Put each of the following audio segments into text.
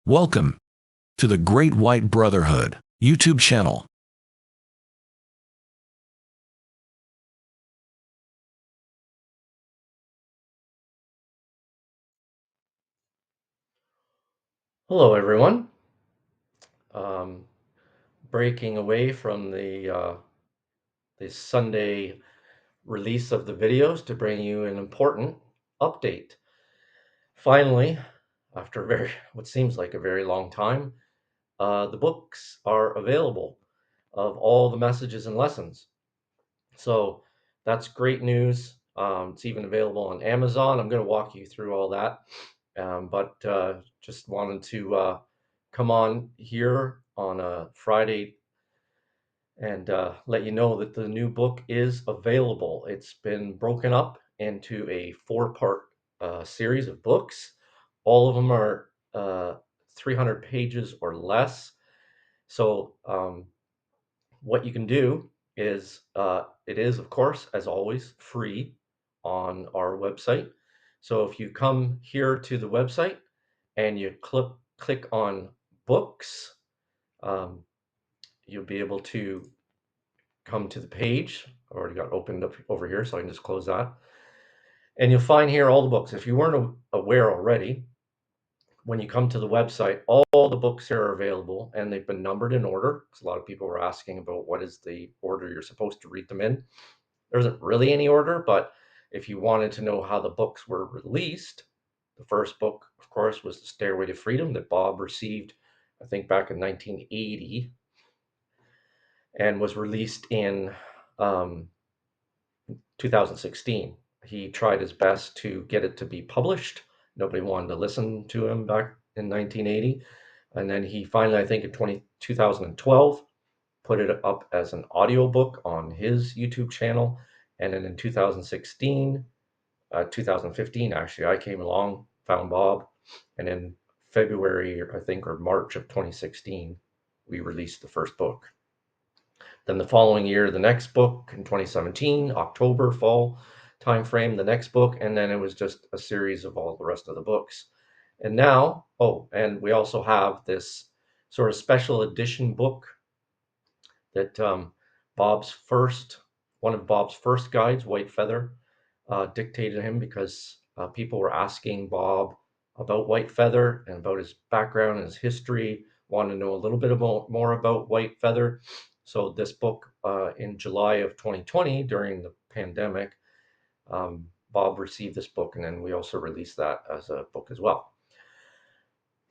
Welcome to the Great White Brotherhood YouTube channel. Hello, everyone. Um, Breaking away from the Sunday release of the videos to bring you an important update. Finally, after what seems like a very long time, the books are available of all the messages and lessons. So that's great news. It's even available on Amazon. I'm going to walk you through all that. But just wanted to come on here on a Friday and let you know that the new book is available. It's been broken up into a four-part series of books. All of them are 300 pages or less. So what you can do is, it is, of course, as always, free on our website. So if you come here to the website and you click on books, um, you'll be able to come to the page. I already got opened up over here, so I can just close that. And you'll find here all the books. If you weren't aware already, when you come to the website, all the books here are available and they've been numbered in order. Because a lot of people were asking about what is the order you're supposed to read them in. There isn't really any order, but if you wanted to know how the books were released, the first book, of course, was The Stairway to Freedom that Bob received, I think, back in 1980 and was released in 2016. He tried his best to get it to be published. Nobody wanted to listen to him back in 1980. And then he finally, I think in 2012, put it up as an audiobook on his YouTube channel. And then in 2015, actually, I came along, found Bob, and in February, I think, or March of 2016, we released the first book. Then the following year, the next book in 2017, October, fall timeframe, the next book, and then it was just a series of all the rest of the books. And now, and we also have this sort of special edition book that one of Bob's first guides, White Feather, dictated him because people were asking Bob about White Feather and about his background and his history, wanted to know a little bit more about White Feather. So this book, in July of 2020, during the pandemic, Bob received this book, and then we also released that as a book as well.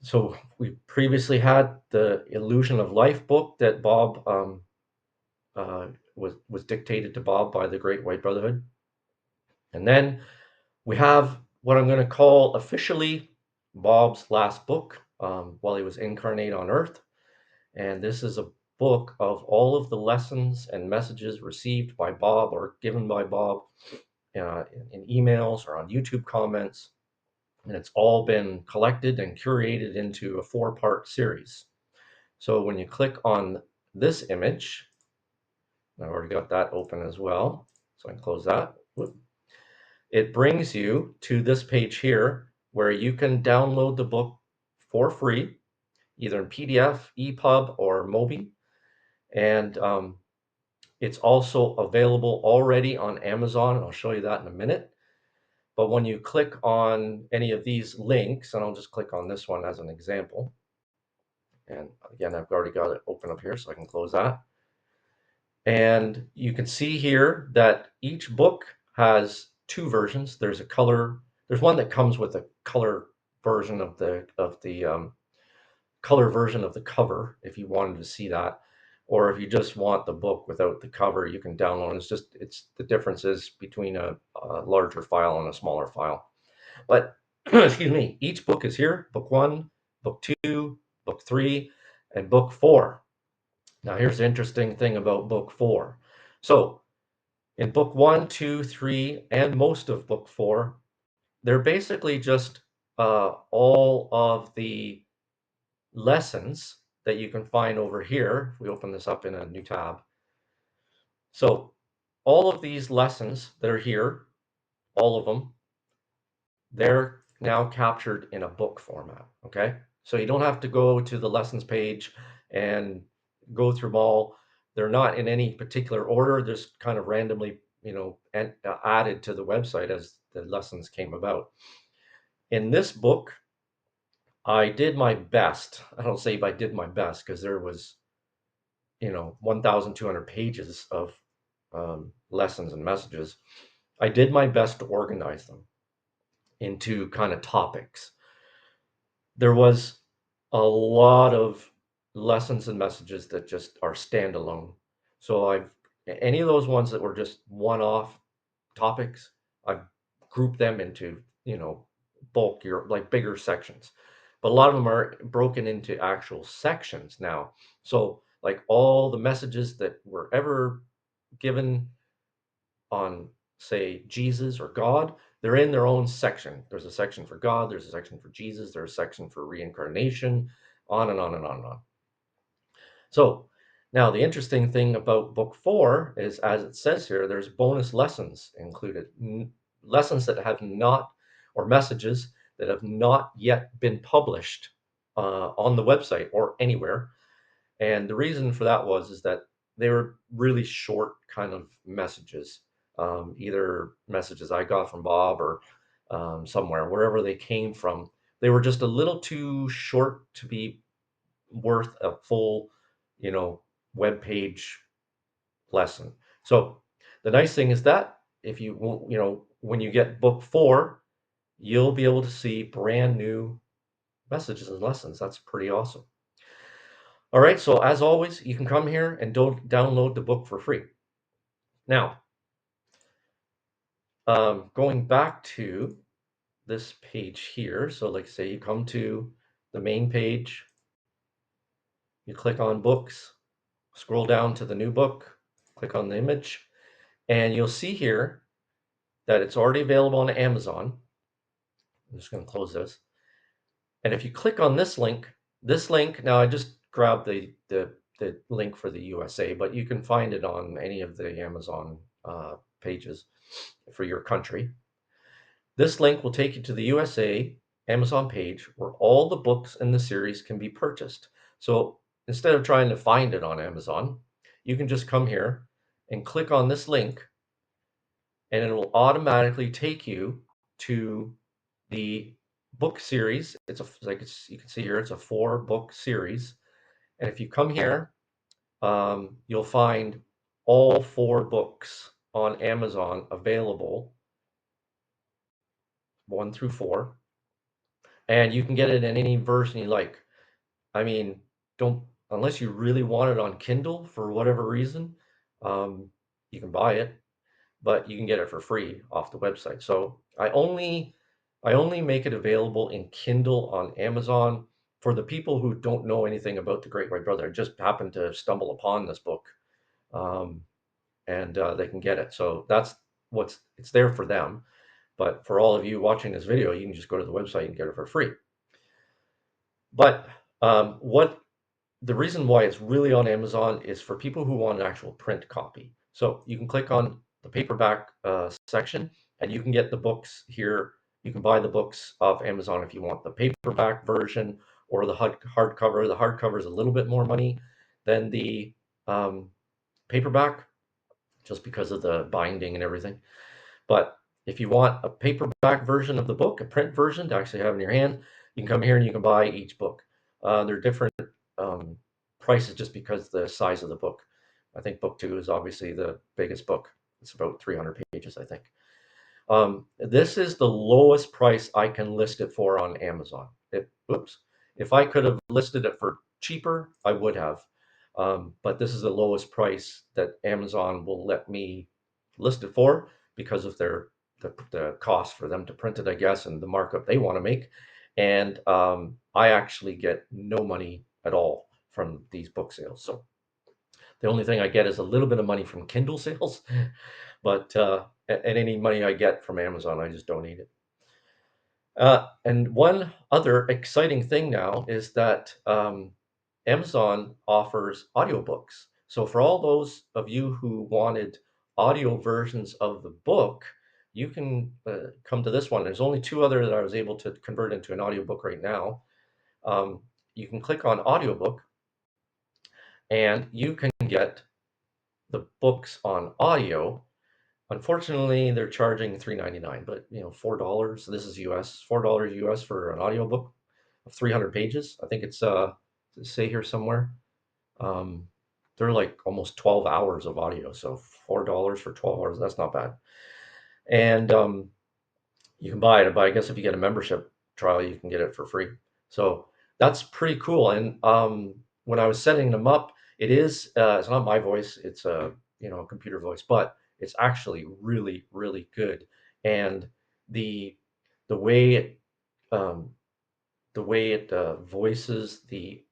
So we previously had the Illusion of Life book that Bob was dictated to Bob by the Great White Brotherhood. And then we have what I'm going to call officially Bob's last book while he was incarnate on Earth. And this is a book of all of the lessons and messages received by Bob or given by Bob in emails or on YouTube comments. And it's all been collected and curated into a four-part series. So when you click on this image, I've already got that open as well, so I can close that. It brings you to this page here where you can download the book for free, either in PDF, EPUB, or Mobi. And it's also available already on Amazon. And I'll show you that in a minute. But when you click on any of these links, and I'll just click on this one as an example. And again, I've already got it open up here, so I can close that. And you can see here that each book has two versions. There's one that comes with a color version of the color version of the cover if you wanted to see that, or if you just want the book without the cover, you can download. It's the differences between a larger file and a smaller file. But excuse me, each book is here: book 1, book 2, book 3, and book 4. Now, here's the interesting thing about book 4. So, in book 1, 2, 3, and most of book 4, they're basically just all of the lessons that you can find over here. If we open this up in a new tab. So, all of these lessons that are here, all of them, they're now captured in a book format. Okay, so you don't have to go to the lessons page and go through them all. They're not in any particular order, just kind of randomly, added to the website as the lessons came about. In this book, I did my best. I don't say I did my best because there was, 1,200 pages of lessons and messages. I did my best to organize them into kind of topics. There was a lot of lessons and messages that just are standalone. So any of those ones that were just one-off topics, I've grouped them into, bulkier, like bigger sections. But a lot of them are broken into actual sections now. So like all the messages that were ever given on, say, Jesus or God, they're in their own section. There's a section for God, there's a section for Jesus, there's a section for reincarnation, on and on and on and on. So now the interesting thing about book 4 is, as it says here, there's bonus lessons included, lessons that have not, or messages that have not yet been published on the website or anywhere. And the reason for that is that they were really short kind of messages, either messages I got from Bob or somewhere, wherever they came from. They were just a little too short to be worth a full, you know, web page lesson. So the nice thing is that if when you get book 4, you'll be able to see brand new messages and lessons. That's pretty awesome. All right, so as always, you can come here and download the book for free. Now, going back to this page here, so like say you come to the main page, you click on books, scroll down to the new book, click on the image, and you'll see here that it's already available on Amazon. I'm just going to close this. And if you click on this link, now I just grabbed the link for the USA, but you can find it on any of the Amazon pages for your country. This link will take you to the USA Amazon page where all the books in the series can be purchased. So instead of trying to find it on Amazon, you can just come here and click on this link, and it will automatically take you to the book series. You can see here, it's a 4-book series. And if you come here, you'll find all 4 books on Amazon available, 1 through 4, and you can get it in any version you like. I mean, don't unless you really want it on Kindle for whatever reason, you can buy it, but you can get it for free off the website. So I only make it available in Kindle on Amazon for the people who don't know anything about the Great White Brother. I just happened to stumble upon this book, um, and they can get it. So that's it's there for them. But for all of you watching this video, you can just go to the website and get it for free. But what the reason why it's really on Amazon is for people who want an actual print copy. So you can click on the paperback section, and you can get the books here. You can buy the books off Amazon if you want the paperback version or the hardcover. The hardcover is a little bit more money than the paperback, just because of the binding and everything. But if you want a paperback version of the book, a print version to actually have in your hand, you can come here and you can buy each book. They're different um, prices just because the size of the book. I think book 2 is obviously the biggest book. It's about 300 pages, I think. This is the lowest price I can list it for on Amazon. If I could have listed it for cheaper, I would have. But this is the lowest price that Amazon will let me list it for because of the cost for them to print it, I guess, and the markup they want to make. And I actually get no money at all from these book sales. So the only thing I get is a little bit of money from Kindle sales, but and any money I get from Amazon, I just donate it. And one other exciting thing now is that Amazon offers audiobooks. So for all those of you who wanted audio versions of the book, you can come to this one. There's only two other that I was able to convert into an audiobook right now. Um, you can click on audiobook and you can get the books on audio. Unfortunately, they're charging $3.99, but $4. This is US, $4 US for an audiobook of 300 pages. I think it's does it say here somewhere. Um, they're like almost 12 hours of audio, so $4 for 12 hours, that's not bad. And you can buy it, but I guess if you get a membership trial, you can get it for free. So that's pretty cool. And when I was setting them up, it's not my voice, it's a computer voice, but it's actually really, really good. And the the way it um, voices the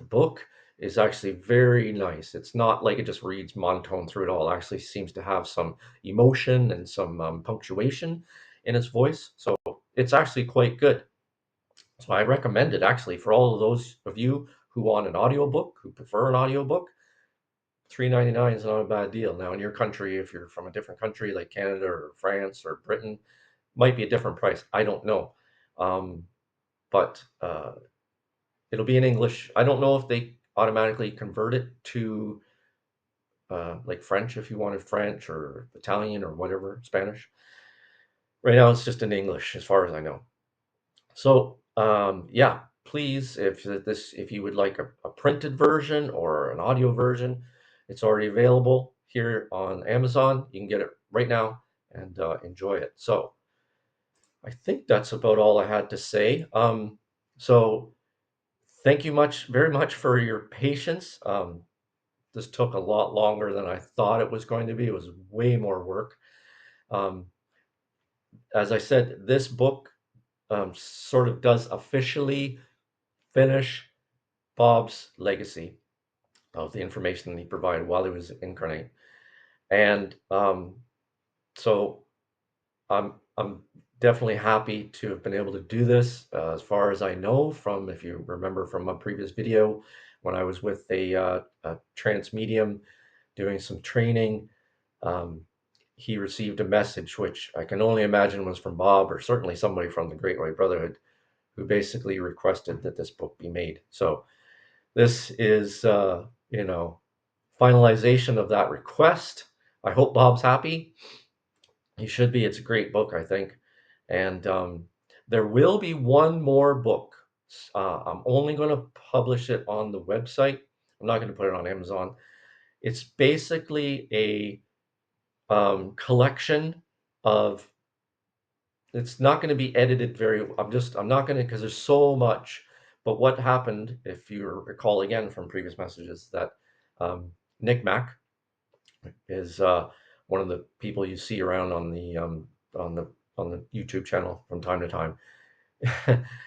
book is actually very nice. It's not like it just reads monotone through it all. It actually seems to have some emotion and some punctuation in its voice. So it's actually quite good. So I recommend it actually for all of those of you who want an audiobook, who prefer an audiobook. $3.99 is not a bad deal. Now in your country, if you're from a different country like Canada or France or Britain, might be a different price. I don't know. Um, but it'll be in English. I don't know if they automatically convert it to like French if you wanted French or Italian or whatever, Spanish. Right now it's just in English as far as I know. So yeah, please, if you would like a printed version or an audio version, it's already available here on Amazon. You can get it right now and enjoy it. So I think that's about all I had to say. So thank you very much for your patience. This took a lot longer than I thought it was going to be. It was way more work. Um, as I said, this book sort of does officially finish Bob's legacy of the information that he provided while he was incarnate. And so I'm definitely happy to have been able to do this. As far as I know, from if you remember from a previous video, when I was with a trance medium doing some training, um, he received a message which I can only imagine was from Bob or certainly somebody from the Great White Brotherhood, who basically requested that this book be made. So this is finalization of that request. I hope Bob's happy. He should be. It's a great book, I think. And there will be one more book. I'm only going to publish it on the website. I'm not going to put it on Amazon. It's basically a collection of. It's not going to be edited very. I'm not going to because there's so much. But what happened, if you recall again from previous messages, that um, Nick Mack is one of the people you see around on the on the YouTube channel from time to time.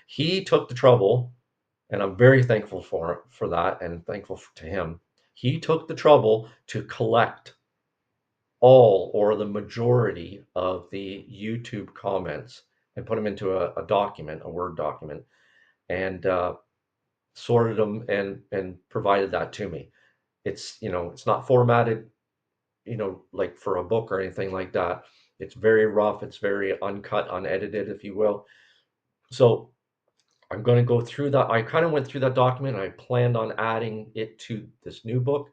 He took the trouble, and I'm very thankful for that, and thankful to him. He took the trouble to collect all or the majority of the YouTube comments and put them into a document, a Word document, and sorted them and provided that to me. It's not formatted like for a book or anything like that. It's very rough, it's very uncut, unedited, if you will. So I'm going to go through that. I kind of went through that document. I planned on adding it to this new book.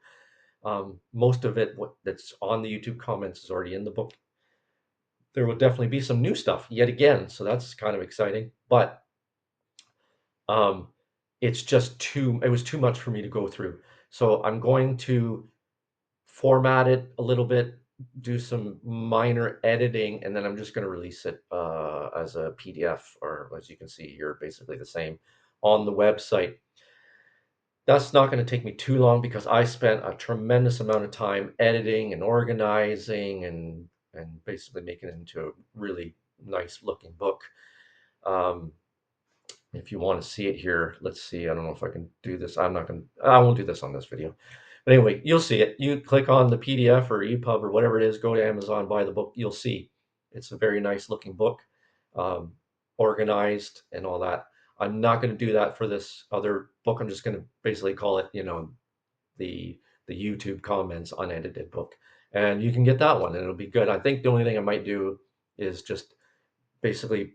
Most of it, that's on the YouTube comments, is already in the book. There will definitely be some new stuff yet again, so that's kind of exciting. But um, it was too much for me to go through. So I'm going to format it a little bit, do some minor editing, and then I'm just going to release it as a PDF, or as you can see here, basically the same on the website. That's not going to take me too long because I spent a tremendous amount of time editing and organizing and basically making it into a really nice looking book. Um, if you want to see it here, let's see. I don't know if I can do this. I won't do this on this video. But anyway, you'll see it. You click on the PDF or EPUB or whatever it is, go to Amazon, buy the book. You'll see it's a very nice looking book, um, organized and all that. I'm not going to do that for this other book. I'm just going to basically call it, the YouTube comments unedited book, and you can get that one, and it'll be good. I think the only thing I might do is just basically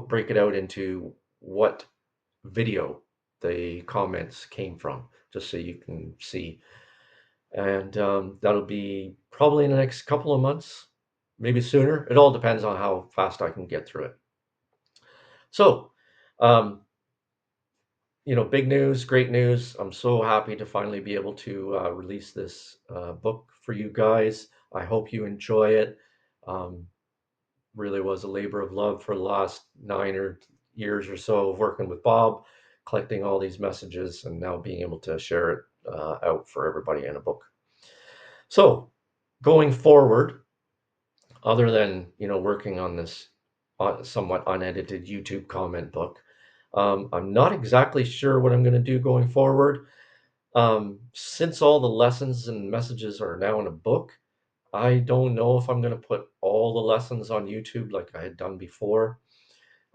break it out into what video the comments came from, just so you can see. And that'll be probably in the next couple of months, maybe sooner. It all depends on how fast I can get through it. So, um, big news, great news. I'm so happy to finally be able to release this book for you guys. I hope you enjoy it. Um, really was a labor of love for the last 9 years or so of working with Bob, collecting all these messages, and now being able to share it out for everybody in a book. So, going forward, other than working on this somewhat unedited YouTube comment book, I'm not exactly sure what I'm going to do going forward. Since all the lessons and messages are now in a book, I don't know if I'm going to put all the lessons on YouTube like I had done before.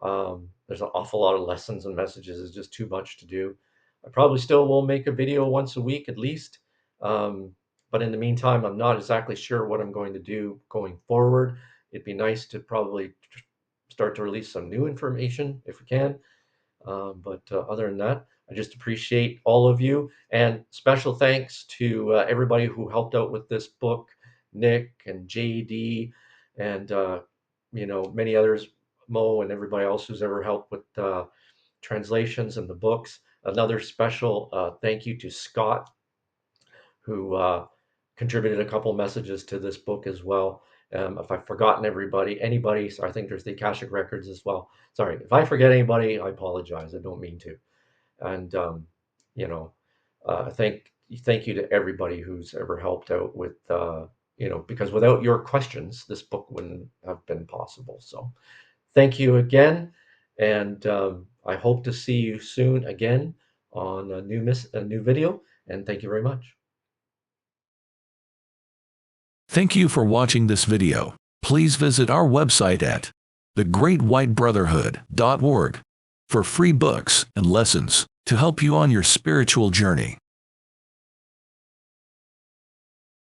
There's an awful lot of lessons and messages. It's just too much to do. I probably still will make a video once a week at least. Um, but in the meantime, I'm not exactly sure what I'm going to do going forward. It'd be nice to probably start to release some new information if we can. But other than that, I just appreciate all of you. And special thanks to everybody who helped out with this book, Nick and JD, and many others, Mo and everybody else who's ever helped with translations and the books. Another special thank you to Scott, who contributed a couple messages to this book as well. If I've forgotten anybody, so I think there's the Akashic Records as well. Sorry, if I forget anybody, I apologize. I don't mean to. And you know, thank you to everybody who's ever helped out with because without your questions, this book wouldn't have been possible. So thank you again, and I hope to see you soon again on a new video. And thank you very much. Thank you for watching this video. Please visit our website at thegreatwhitebrotherhood.org for free books and lessons to help you on your spiritual journey.